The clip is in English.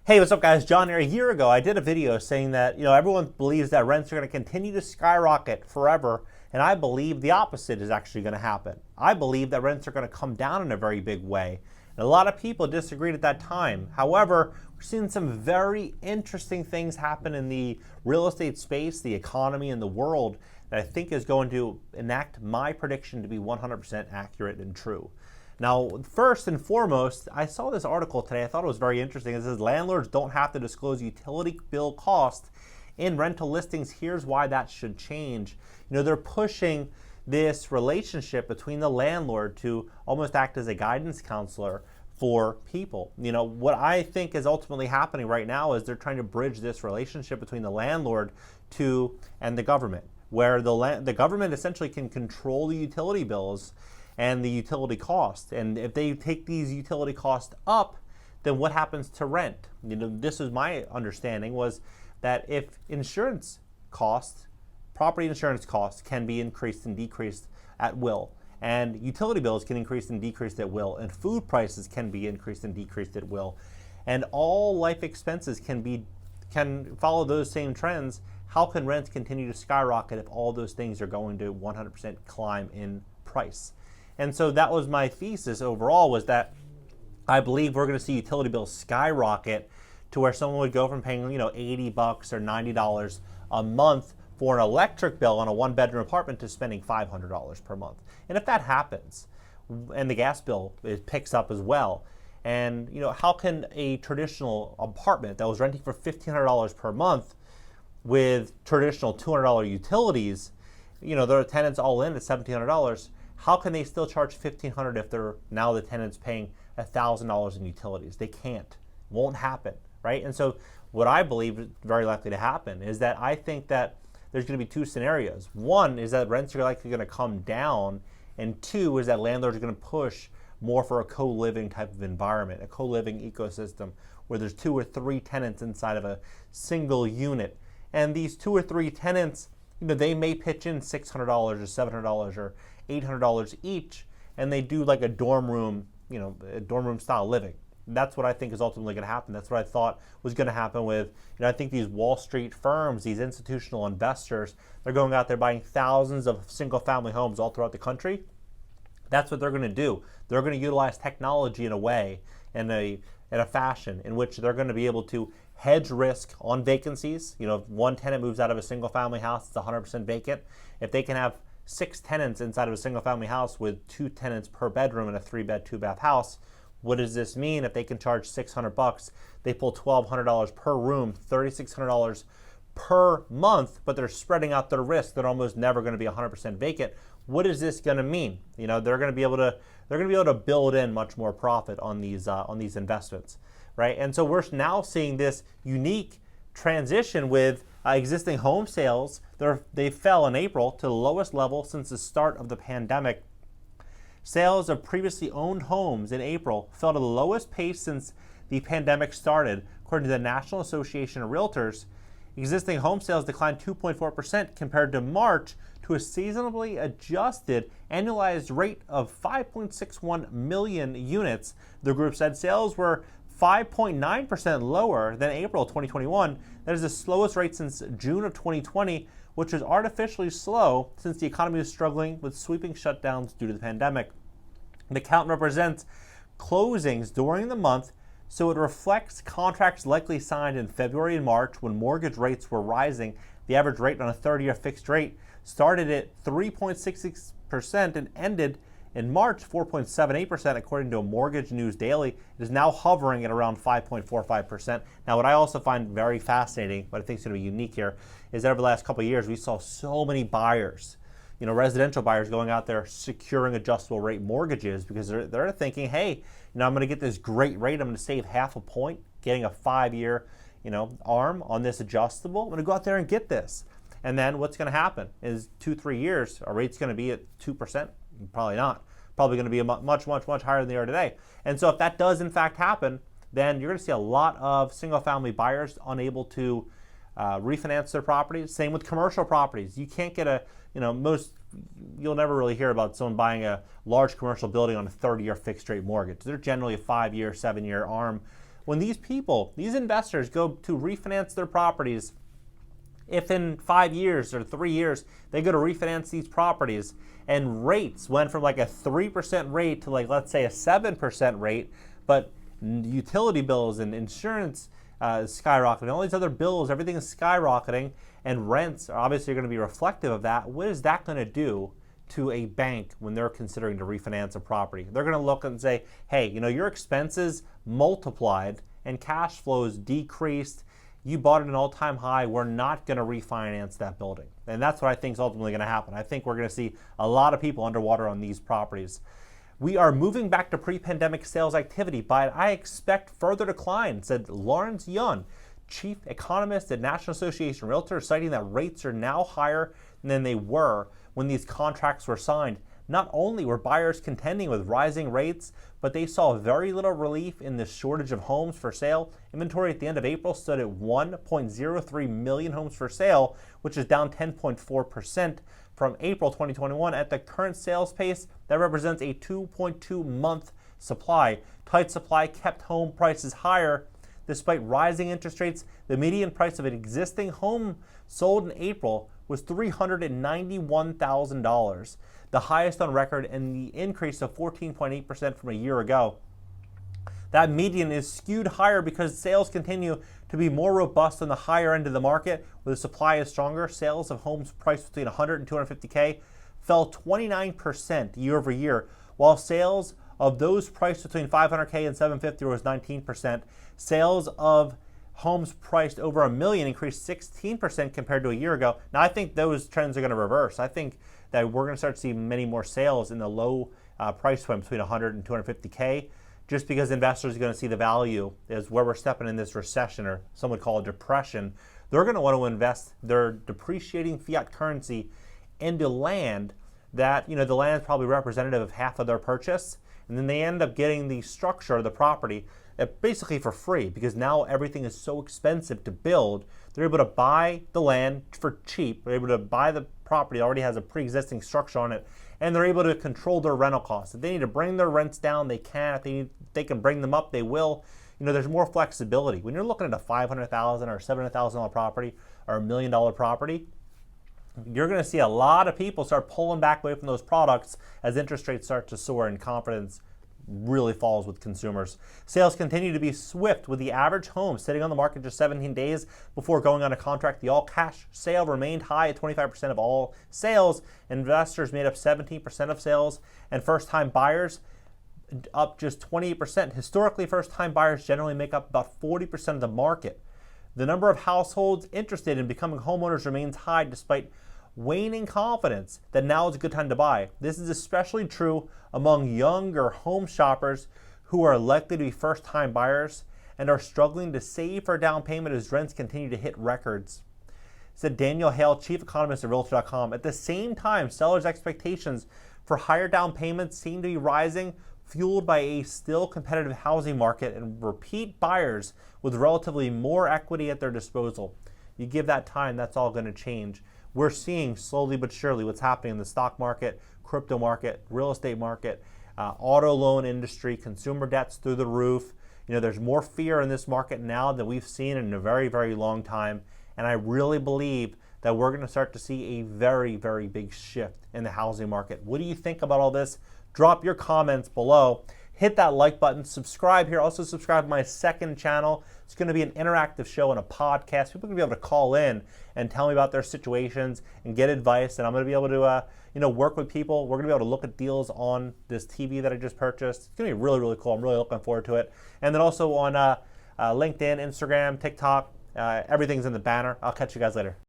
Hey, what's up guys? John here. A year ago, I did a video saying that, everyone believes that rents are going to continue to skyrocket forever, and I believe the opposite is actually going to happen. I believe that rents are going to come down in a very big way. And a lot of people disagreed at that time. However, we're seeing some very interesting things happen in the real estate space, the economy, and the world that I think is going to enact my prediction to be 100% accurate and true. Now, first and foremost, I saw this article today. I thought it was very interesting. It says landlords don't have to disclose utility bill cost in rental listings. Here's why that should change. They're pushing this relationship between the landlord to almost act as a guidance counselor for people. What I think is ultimately happening right now is they're trying to bridge this relationship between the landlord and the government, where the government essentially can control the utility bills and the utility cost. And if they take these utility costs up, then what happens to rent? This is my understanding, was that if insurance costs, property insurance costs can be increased and decreased at will, and utility bills can increase and decrease at will, and food prices can be increased and decreased at will, and all life expenses can follow those same trends, how can rents continue to skyrocket if all those things are going to 100% climb in price? And so that was my thesis overall, was that I believe we're going to see utility bills skyrocket to where someone would go from paying, $80 or $90 a month for an electric bill on a one-bedroom apartment to spending $500 per month. And if that happens, and the gas bill picks up as well, and how can a traditional apartment that was renting for $1,500 per month with traditional $200 utilities, their tenants all in at $1,700, how can they still charge $1,500 if the tenant's paying $1,000 in utilities? They can't. Won't happen, right? And so what I believe is very likely to happen is that I think that there's going to be two scenarios. One is that rents are likely going to come down, and two is that landlords are going to push more for a co-living type of environment, a co-living ecosystem where there's 2 or 3 tenants inside of a single unit. And these 2 or 3 tenants, they may pitch in $600 or $700 or $800 each, and they do like a dorm room, a dorm room style living. That's what I think is ultimately going to happen. That's what I thought was going to happen with, I think these Wall Street firms, these institutional investors, they're going out there buying thousands of single family homes all throughout the country. That's what they're going to do. They're going to utilize technology in a way, in a fashion in which they're going to be able to hedge risk on vacancies. If one tenant moves out of a single family house, it's 100% vacant. If they can have 6 tenants inside of a single family house with 2 tenants per bedroom in a 3-bed, 2-bath house, what does this mean? If they can charge $600, they pull $1,200 per room, $3,600 per month, but they're spreading out their risk. They're almost never going to be 100% vacant. What is this going to mean? They're going to be able to build in much more profit on these investments, right? And so we're now seeing this unique transition with existing home sales. They fell in April to the lowest level since the start of the pandemic. Sales of previously owned homes in April fell to the lowest pace since the pandemic started, according to the National Association of Realtors. Existing home sales declined 2.4% compared to March, to a seasonally adjusted annualized rate of 5.61 million units. The group said sales were 5.9% lower than April 2021. That is the slowest rate since June of 2020, which was artificially slow since the economy was struggling with sweeping shutdowns due to the pandemic. The count represents closings during the month, so it reflects contracts likely signed in February and March when mortgage rates were rising. The average rate on a 30-year fixed rate started at 3.66% and ended in March 4.78%, according to a Mortgage News Daily. It is now hovering at around 5.45%. Now, what I also find very fascinating, what I think is going to be unique here, is that over the last couple of years, we saw so many buyers, residential buyers going out there securing adjustable rate mortgages because they're thinking, hey, I'm going to get this great rate. I'm going to save half a point getting a 5-year, arm on this adjustable. I'm going to go out there and get this. And then what's going to happen is 2-3 years, our rate's going to be at 2%. Probably not. Probably going to be much higher than they are today. And so if that does in fact happen, then you're going to see a lot of single family buyers unable to refinance their properties. Same with commercial properties. You can't get you'll never really hear about someone buying a large commercial building on a 30-year fixed rate mortgage. They're generally a 5-year, 7-year arm when these people, these investors go to refinance their properties, if in 5 years or 3 years they go to refinance these properties and rates went from like a 3% rate to like, let's say, a 7% rate, but utility bills and insurance skyrocketing, all these other bills, everything is skyrocketing, and rents are obviously going to be reflective of that. What is that going to do to a bank when they're considering to refinance a property? They're going to look and say, hey, your expenses multiplied and cash flows decreased. You bought at an all-time high. We're not going to refinance that building. And that's what I think is ultimately going to happen. I think we're going to see a lot of people underwater on these properties. We are moving back to pre-pandemic sales activity, but I expect further decline, said Lawrence Yun, chief economist at National Association of Realtors, citing that rates are now higher than they were when these contracts were signed. Not only were buyers contending with rising rates, but they saw very little relief in the shortage of homes for sale. Inventory at the end of April stood at 1.03 million homes for sale, which is down 10.4% from April 2021. At the current sales pace, that represents a 2.2 month supply. Tight supply kept home prices higher. Despite rising interest rates, the median price of an existing home sold in April was $391,000, the highest on record, and the increase of 14.8% from a year ago. That median is skewed higher because sales continue to be more robust on the higher end of the market, where the supply is stronger. Sales of homes priced between 100 and 250K fell 29% year over year, while sales of those priced between 500K and 750 was 19%. Sales of homes priced over $1 million increased 16% compared to a year ago. Now, I think those trends are going to reverse. I think that we're going to start to see many more sales in the low price point between 100 and 250K, just because investors are going to see the value is where we're stepping in this recession, or some would call it depression. They're going to want to invest their depreciating fiat currency into land that, the land is probably representative of half of their purchase. And then they end up getting the structure of the property basically for free, because now everything is so expensive to build. They're able to buy the land for cheap. They're able to buy the property that already has a pre-existing structure on it, and they're able to control their rental costs. If they need to bring their rents down, they can. If they can bring them up, they will. There's more flexibility. When you're looking at a $500,000 or $700,000 property or $1 million property, you're going to see a lot of people start pulling back away from those products as interest rates start to soar and confidence really falls with consumers. Sales continue to be swift, with the average home sitting on the market just 17 days before going on a contract. The all-cash sale remained high at 25% of all sales. Investors made up 17% of sales, and first-time buyers up just 28%. Historically, first-time buyers generally make up about 40% of the market. The number of households interested in becoming homeowners remains high despite waning confidence that now is a good time to buy. This is especially true among younger home shoppers who are likely to be first-time buyers and are struggling to save for a down payment as rents continue to hit records, said Daniel Hale, chief economist at Realtor.com. At the same time, sellers' expectations for higher down payments seem to be rising, fueled by a still competitive housing market and repeat buyers with relatively more equity at their disposal. You give that time, that's all going to change. We're seeing slowly but surely what's happening in the stock market, crypto market, real estate market, auto loan industry, consumer debts through the roof. There's more fear in this market now than we've seen in a very, very long time. And I really believe that we're going to start to see a very, very big shift in the housing market. What do you think about all this? Drop your comments below. Hit that like button, subscribe here. Also subscribe to my second channel. It's going to be an interactive show and a podcast. People are going to be able to call in and tell me about their situations and get advice. And I'm going to be able to, work with people. We're going to be able to look at deals on this TV that I just purchased. It's going to be really, really cool. I'm really looking forward to it. And then also on LinkedIn, Instagram, TikTok, everything's in the banner. I'll catch you guys later.